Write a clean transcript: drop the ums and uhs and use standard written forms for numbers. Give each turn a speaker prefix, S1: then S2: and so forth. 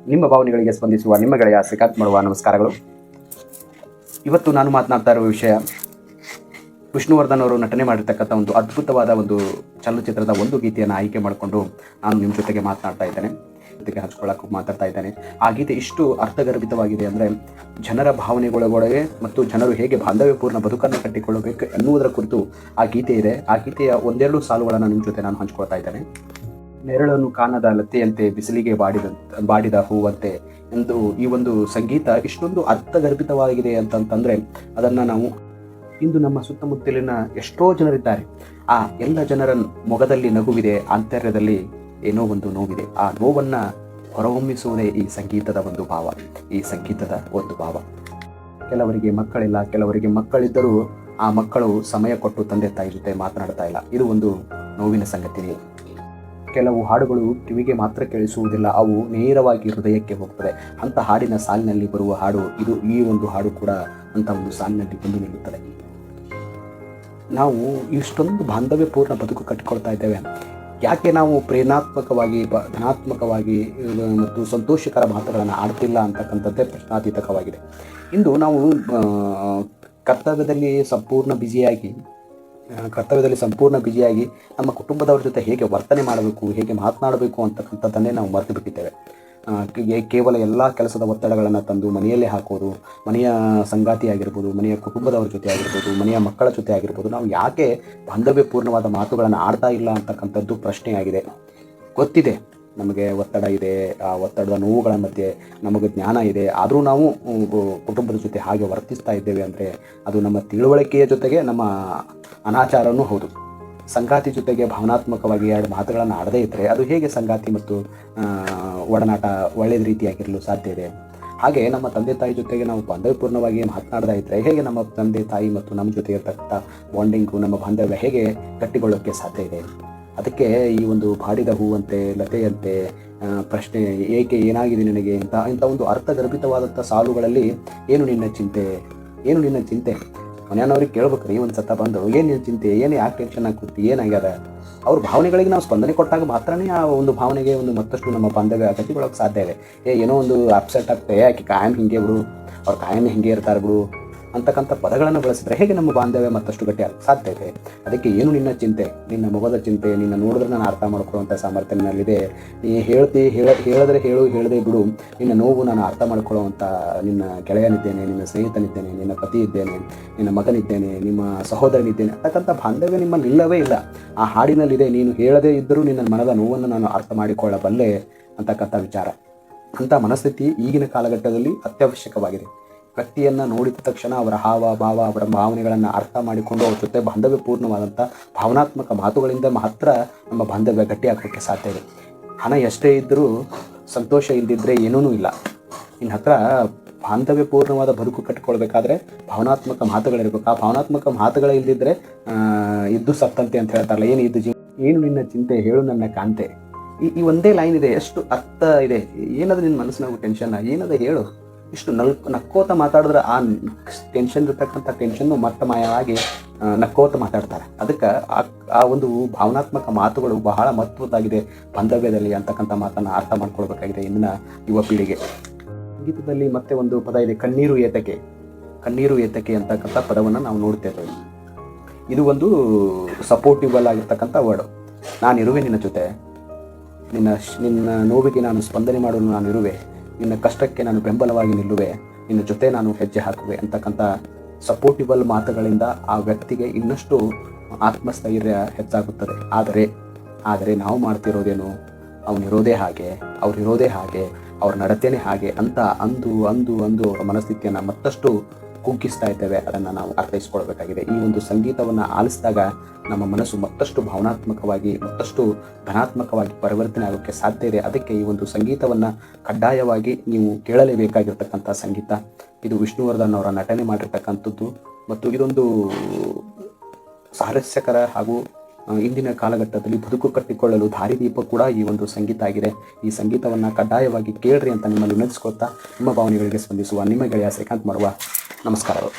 S1: ನಿಮ್ಮ ಭಾವನೆಗಳಿಗೆ ಸ್ಪಂದಿಸುವ ನಿಮ್ಮ ಗೆಳೆಯ ಶ್ರೀಕಾಂತ್ ಮಾಡುವ ನಮಸ್ಕಾರಗಳು. ಇವತ್ತು ನಾನು ಮಾತನಾಡ್ತಾ ಇರುವ ವಿಷಯ ವಿಷ್ಣುವರ್ಧನ್ ಅವರು ನಟನೆ ಮಾಡಿರ್ತಕ್ಕಂಥ ಒಂದು ಅದ್ಭುತವಾದ ಒಂದು ಚಲನಚಿತ್ರದ ಒಂದು ಗೀತೆಯನ್ನು ಆಯ್ಕೆ ಮಾಡಿಕೊಂಡು ನಾನು ನಿಮ್ಮ ಜೊತೆಗೆ ಮಾತನಾಡ್ತಾ ಇದ್ದೇನೆ, ಜೊತೆಗೆ ಹಂಚ್ಕೊಳ್ಳೋಕೆ ಮಾತಾಡ್ತಾ ಇದ್ದೇನೆ. ಆ ಗೀತೆ ಇಷ್ಟು ಅರ್ಥಗರ್ಭಿತವಾಗಿದೆ ಅಂದರೆ ಜನರ ಭಾವನೆಗಳೊಳಗೆ ಮತ್ತು ಜನರು ಹೇಗೆ ಬಾಂಧವ್ಯಪೂರ್ಣ ಬದುಕನ್ನು ಕಟ್ಟಿಕೊಳ್ಳಬೇಕು ಎನ್ನುವುದರ ಕುರಿತು ಆ ಗೀತೆ ಇದೆ. ಆ ಗೀತೆಯ ಒಂದೆರಡು ಸಾಲುಗಳನ್ನು ನಿಮ್ಮ ಜೊತೆ ನಾನು ಹಂಚ್ಕೊಳ್ತಾ ಇದ್ದೇನೆ. ನೆರಳನ್ನು ಕಾಣದ ಲತೆಯಂತೆ ಬಿಸಿಲಿಗೆ ಬಾಡಿದ ಹೂವಂತೆ ಎಂದು ಈ ಒಂದು ಸಂಗೀತ ಇಷ್ಟೊಂದು ಅರ್ಥಗರ್ಭಿತವಾಗಿದೆ ಅಂತಂದರೆ ಅದನ್ನು ನಾವು ಇಂದು ನಮ್ಮ ಸುತ್ತಮುತ್ತಲಿನ ಎಷ್ಟೋ ಜನರಿದ್ದಾರೆ. ಆ ಎಲ್ಲ ಜನರ ಮೊಗದಲ್ಲಿ ನಗುವಿದೆ, ಆಂತರ್ಯದಲ್ಲಿ ಏನೋ ಒಂದು ನೋವಿದೆ. ಆ ನೋವನ್ನು ಹೊರಹೊಮ್ಮಿಸುವುದೇ ಈ ಸಂಗೀತದ ಒಂದು ಭಾವ, ಈ ಸಂಗೀತದ ಒಂದು ಭಾವ. ಕೆಲವರಿಗೆ ಮಕ್ಕಳಿಲ್ಲ, ಕೆಲವರಿಗೆ ಮಕ್ಕಳಿದ್ದರೂ ಆ ಮಕ್ಕಳು ಸಮಯ ಕೊಟ್ಟು ತಂದೆ ತಾಯಿ ಜೊತೆ ಮಾತನಾಡ್ತಾ ಇಲ್ಲ. ಇದು ಒಂದು ನೋವಿನ ಸಂಗತಿ. ಕೆಲವು ಹಾಡುಗಳು ಕಿವಿಗೆ ಮಾತ್ರ ಕೇಳಿಸುವುದಿಲ್ಲ, ಅವು ನೇರವಾಗಿ ಹೃದಯಕ್ಕೆ ಹೋಗ್ತದೆ. ಅಂಥ ಹಾಡಿನ ಸಾಲಿನಲ್ಲಿ ಬರುವ ಹಾಡು ಇದು. ಈ ಒಂದು ಹಾಡು ಕೂಡ ಅಂಥ ಒಂದು ಸಾಲಿನಲ್ಲಿ ಬಂದು ನಿಲ್ಲುತ್ತದೆ. ನಾವು ಇಷ್ಟೊಂದು ಬಾಂಧವ್ಯಪೂರ್ಣ ಬದುಕು ಕಟ್ಟಿಕೊಳ್ತಾ ಇದ್ದೇವೆ. ಯಾಕೆ ನಾವು ಪ್ರೇರಣಾತ್ಮಕವಾಗಿ ಧನಾತ್ಮಕವಾಗಿ ಮತ್ತು ಸಂತೋಷಕರ ಮಾತುಗಳನ್ನು ಆಡ್ತಿಲ್ಲ ಅಂತಕ್ಕಂಥದ್ದೇ ಪ್ರಶ್ನಾತೀತಕವಾಗಿದೆ. ಇಂದು ನಾವು ಕರ್ತವ್ಯದಲ್ಲಿ ಸಂಪೂರ್ಣ ಬ್ಯುಸಿಯಾಗಿ ನಮ್ಮ ಕುಟುಂಬದವ್ರ ಜೊತೆ ಹೇಗೆ ವರ್ತನೆ ಮಾಡಬೇಕು, ಹೇಗೆ ಮಾತನಾಡಬೇಕು ಅಂತಕ್ಕಂಥದ್ದನ್ನೇ ನಾವು ಮರೆತು ಬಿಟ್ಟಿದ್ದೇವೆ. ಕೇವಲ ಎಲ್ಲ ಕೆಲಸದ ಒತ್ತಡಗಳನ್ನು ತಂದು ಮನೆಯಲ್ಲೇ ಹಾಕೋದು, ಮನೆಯ ಸಂಗಾತಿ ಆಗಿರ್ಬೋದು, ಮನೆಯ ಕುಟುಂಬದವ್ರ ಜೊತೆ ಆಗಿರ್ಬೋದು, ಮನೆಯ ಮಕ್ಕಳ ಜೊತೆ ಆಗಿರ್ಬೋದು, ನಾವು ಯಾಕೆ ಬಾಂಧವ್ಯಪೂರ್ಣವಾದ ಮಾತುಗಳನ್ನು ಆಡ್ತಾ ಇಲ್ಲ ಅಂತಕ್ಕಂಥದ್ದು ಪ್ರಶ್ನೆಯಾಗಿದೆ. ಗೊತ್ತಿದೆ ನಮಗೆ ಒತ್ತಡ ಇದೆ, ಆ ಒತ್ತಡದ ನೋವುಗಳ ಮಧ್ಯೆ ನಮಗೆ ಜ್ಞಾನ ಇದೆ, ಆದರೂ ನಾವು ಕುಟುಂಬದ ಜೊತೆ ಹಾಗೆ ವರ್ತಿಸ್ತಾ ಇದ್ದೇವೆ ಅಂದರೆ ಅದು ನಮ್ಮ ತಿಳುವಳಿಕೆಯ ಜೊತೆಗೆ ನಮ್ಮ ಅನಾಚಾರನೂ ಹೌದು. ಸಂಗಾತಿ ಜೊತೆಗೆ ಭಾವನಾತ್ಮಕವಾಗಿ ಎರಡು ಮಾತುಗಳನ್ನು ಆಡದೇ ಇದ್ದರೆ ಅದು ಹೇಗೆ ಸಂಗಾತಿ ಮತ್ತು ಒಡನಾಟ ಒಳ್ಳೆಯ ರೀತಿಯಾಗಿರಲು ಸಾಧ್ಯ ಇದೆ? ಹಾಗೆ ನಮ್ಮ ತಂದೆ ತಾಯಿ ಜೊತೆಗೆ ನಾವು ಬಾಂಧವ್ಯಪೂರ್ಣವಾಗಿ ಮಾತನಾಡದೇ ಇದ್ದರೆ ಹೇಗೆ ನಮ್ಮ ತಂದೆ ತಾಯಿ ಮತ್ತು ನಮ್ಮ ಜೊತೆ ಇರತಕ್ಕಂಥ ಬಾಂಡಿಂಗು, ನಮ್ಮ ಬಾಂಧವ್ಯ ಹೇಗೆ ಗಟ್ಟಿಗೊಳ್ಳೋಕ್ಕೆ ಸಾಧ್ಯ ಇದೆ? ಅದಕ್ಕೆ ಈ ಒಂದು ಬಾಡಿದ ಹೂವಂತೆ ಲತೆಯಂತೆ ಪ್ರಶ್ನೆ, ಏಕೆ, ಏನಾಗಿದೆ ನಿನಗೆ ಇಂಥ ಒಂದು ಅರ್ಥಗರ್ಭಿತವಾದಂಥ ಸಾಲುಗಳಲ್ಲಿ ಏನು ನಿನ್ನ ಚಿಂತೆ ಮನೆಯವ್ರಿಗೆ ಕೇಳ್ಬೇಕ್ರಿ ಒಂದು ಸತ್ತ ಬಂದು, ಏನು ನಿನ್ನ ಚಿಂತೆ, ಏನು ಯಾಕೆ ಟೆನ್ಷನ್ ಆಗ್ತಿರ್ತಿ, ಏನಾಗ್ಯದ? ಅವ್ರ ಭಾವನೆಗಳಿಗೆ ನಾವು ಸ್ಪಂದನೆ ಕೊಟ್ಟಾಗ ಮಾತ್ರನೇ ಆ ಒಂದು ಭಾವನೆಗೆ ಒಂದು ಮತ್ತಷ್ಟು ನಮ್ಮ ಬಾಂಧವ್ಯ ಗಟ್ಟಿಗೊಳ್ಳೋಕೆ ಸಾಧ್ಯ ಇದೆ. ಏನೋ ಒಂದು ಅಪ್ಸೆಟ್ ಆಗ್ತದೆ, ಯಾಕೆ ಕಾಯಂ ಹಿಂಗೆ ಬಿಡು, ಅವ್ರು ಕಾಯಂ ಹಿಂಗೆ ಇರ್ತಾರೆ ಬಿಡು ಅಂತಕ್ಕಂಥ ಪದಗಳನ್ನು ಬಳಸಿದರೆ ಹೇಗೆ ನಮ್ಮ ಬಾಂಧವ್ಯ ಮತ್ತಷ್ಟು ಗಟ್ಟಿ ಆಗಕ್ಕೆ ಸಾಧ್ಯ ಇದೆ? ಅದಕ್ಕೆ ಏನು ನಿನ್ನ ಚಿಂತೆ, ನಿನ್ನ ಮೊಗದ ಚಿಂತೆ, ನಿನ್ನ ನೋಡಿದ್ರೆ ನಾನು ಅರ್ಥ ಮಾಡ್ಕೊಳ್ಳುವಂಥ ಸಾಮರ್ಥ್ಯ ನನ್ನಲ್ಲಿದೆ. ನೀ ಹೇಳಿದ್ರೆ ಹೇಳು, ಹೇಳದೆ ಬಿಡು, ನಿನ್ನ ನೋವು ನಾನು ಅರ್ಥ ಮಾಡ್ಕೊಳ್ಳುವಂಥ ನಿನ್ನ ಗೆಳೆಯನಿದ್ದೇನೆ, ನಿನ್ನ ಸ್ನೇಹಿತನಿದ್ದೇನೆ, ನಿನ್ನ ಪತಿ ಇದ್ದೇನೆ, ನಿನ್ನ ಮಗನಿದ್ದೇನೆ, ನಿಮ್ಮ ಸಹೋದರನಿದ್ದೇನೆ ಅಂತಕ್ಕಂಥ ಬಾಂಧವ್ಯ ನಿಮ್ಮಲ್ಲಿ ಇಲ್ಲವೇ ಇಲ್ಲ. ಆ ಹಾಡಿನಲ್ಲಿದೆ, ನೀನು ಹೇಳದೇ ಇದ್ದರೂ ನಿನ್ನ ಮನದ ನೋವನ್ನು ನಾನು ಅರ್ಥ ಮಾಡಿಕೊಳ್ಳಬಲ್ಲೆ ಅಂತಕ್ಕಂಥ ವಿಚಾರ. ಅಂಥ ಮನಸ್ಥಿತಿ ಈಗಿನ ಕಾಲಘಟ್ಟದಲ್ಲಿ ಅತ್ಯವಶ್ಯಕವಾಗಿದೆ. ವ್ಯಕ್ತಿಯನ್ನು ನೋಡಿದ ತಕ್ಷಣ ಅವರ ಹಾವ ಭಾವ, ಅವರ ಭಾವನೆಗಳನ್ನು ಅರ್ಥ ಮಾಡಿಕೊಂಡು ಅವ್ರ ಜೊತೆ ಬಾಂಧವ್ಯಪೂರ್ಣವಾದಂಥ ಭಾವನಾತ್ಮಕ ಮಾತುಗಳಿಂದ ಮಾತ್ರ ನಮ್ಮ ಬಾಂಧವ್ಯ ಗಟ್ಟಿ ಹಾಕೋಕ್ಕೆ ಸಾಧ್ಯ ಇದೆ. ಹಣ ಎಷ್ಟೇ ಇದ್ದರೂ ಸಂತೋಷ ಇಲ್ಲದಿದ್ದರೆ ಏನೂ ಇಲ್ಲ. ನಿನ್ನ ಹತ್ರ ಬಾಂಧವ್ಯಪೂರ್ಣವಾದ ಬದುಕು ಕಟ್ಟಿಕೊಳ್ಬೇಕಾದ್ರೆ ಭಾವನಾತ್ಮಕ ಮಾತುಗಳಿರ್ಬೇಕು. ಆ ಭಾವನಾತ್ಮಕ ಮಾತುಗಳೇ ಇಲ್ಲದಿದ್ದರೆ ಇದ್ದು ಸತ್ತಂತೆ ಅಂತ ಹೇಳ್ತಾರಲ್ಲ, ಏನು ನಿನ್ನ ಚಿಂತೆ, ಹೇಳು ನನ್ನ ಕಾಂತೆ. ಈ ಒಂದೇ ಲೈನ್ ಇದೆ, ಎಷ್ಟು ಅರ್ಥ ಇದೆ. ಏನದು ನಿನ್ನ ಮನಸ್ಸಿನಾಗ ಟೆನ್ಷನ್, ಏನದು ಹೇಳು. ಇಷ್ಟು ನಕ್ಕೋತ ಮಾತಾಡಿದ್ರೆ ಆ ಟೆನ್ಷನ್ ಇರ್ತಕ್ಕಂಥ ಟೆನ್ಷನ್ನು ಮತ್ತೆ ಮಾಯವಾಗಿ ನಕ್ಕೋತ ಮಾತಾಡ್ತಾರೆ. ಅದಕ್ಕೆ ಆ ಒಂದು ಭಾವನಾತ್ಮಕ ಮಾತುಗಳು ಬಹಳ ಮಹತ್ವದ್ದಾಗಿದೆ ಬಾಂಧವ್ಯದಲ್ಲಿ ಅಂತಕ್ಕಂಥ ಮಾತನ್ನು ಅರ್ಥ ಮಾಡ್ಕೊಳ್ಬೇಕಾಗಿದೆ ಇಂದಿನ ಯುವ ಪೀಳಿಗೆ. ಸಂಗೀತದಲ್ಲಿ ಮತ್ತೆ ಒಂದು ಪದ ಇದೆ, ಕಣ್ಣೀರು ಏತಕ್ಕೆ ಅಂತಕ್ಕಂಥ ಪದವನ್ನು ನಾವು ನೋಡ್ತೇವೆ. ಇದು ಒಂದು ಸಪೋರ್ಟಿಬಲ್ ಆಗಿರ್ತಕ್ಕಂಥ ವರ್ಡ್. ನಾನಿರುವೆ ನಿನ್ನ ಜೊತೆ, ನಿನ್ನ ನೋವಿಗೆ ನಾನು ಸ್ಪಂದನೆ ಮಾಡಲು ನಾನಿರುವೆ, ನಿನ್ನ ಕಷ್ಟಕ್ಕೆ ನಾನು ಬೆಂಬಲವಾಗಿ ನಿಲ್ಲುವೆ, ನಿನ್ನ ಜೊತೆ ನಾನು ಹೆಜ್ಜೆ ಹಾಕುವೆ ಅಂತಕ್ಕಂಥ ಸಪೋರ್ಟಿಬಲ್ ಮಾತುಗಳಿಂದ ಆ ವ್ಯಕ್ತಿಗೆ ಇನ್ನಷ್ಟು ಆತ್ಮಸ್ಥೈರ್ಯ ಹೆಚ್ಚಾಗುತ್ತದೆ. ಆದರೆ ನಾವು ಮಾಡ್ತಿರೋದೇನು, ಅವನಿರೋದೇ ಹಾಗೆ, ಅವ್ರ ನಡತೆನೇ ಹಾಗೆ ಅಂತ ಅಂದು ಅವರ ಮನಸ್ಥಿತಿಯನ್ನು ಮತ್ತಷ್ಟು ಕುಗ್ಗಿಸ್ತಾ ಇದ್ದೇವೆ. ಅದನ್ನು ನಾವು ಅರ್ಥೈಸ್ಕೊಳ್ಬೇಕಾಗಿದೆ. ಈ ಒಂದು ಸಂಗೀತವನ್ನು ಆಲಿಸಿದಾಗ ನಮ್ಮ ಮನಸ್ಸು ಮತ್ತಷ್ಟು ಭಾವನಾತ್ಮಕವಾಗಿ, ಮತ್ತಷ್ಟು ಧನಾತ್ಮಕವಾಗಿ ಪರಿವರ್ತನೆ ಆಗೋಕ್ಕೆ ಸಾಧ್ಯ ಇದೆ. ಅದಕ್ಕೆ ಈ ಒಂದು ಸಂಗೀತವನ್ನು ಕಡ್ಡಾಯವಾಗಿ ನೀವು ಕೇಳಲೇಬೇಕಾಗಿರ್ತಕ್ಕಂಥ ಸಂಗೀತ. ಇದು ವಿಷ್ಣುವರ್ಧನ್ ಅವರ ನಟನೆ ಮಾಡಿರ್ತಕ್ಕಂಥದ್ದು ಮತ್ತು ಇದೊಂದು ಸ್ವಾರಸ್ಯಕರ ಹಾಗೂ ಇಂದಿನ ಕಾಲಘಟ್ಟದಲ್ಲಿ ಬದುಕು ಕಟ್ಟಿಕೊಳ್ಳಲು ದಾರಿದೀಪ ಕೂಡ ಈ ಒಂದು ಸಂಗೀತ ಆಗಿದೆ. ಈ ಸಂಗೀತವನ್ನು ಕಡ್ಡಾಯವಾಗಿ ಕೇಳ್ರಿ ಅಂತ ನಿಮ್ಮಲ್ಲಿ ವಿನಂತಿಸ್ಕೊಳ್ತಾ ನಿಮ್ಮ ಭಾವನೆಗಳಿಗೆ ಸ್ಪಂದಿಸುವ ನಿಮ್ಮ ಗೆಳೆಯ ಶ್ರೀಕಾಂತ್ ಮಾಡುವ ನಮಸ್ಕಾರಗಳು.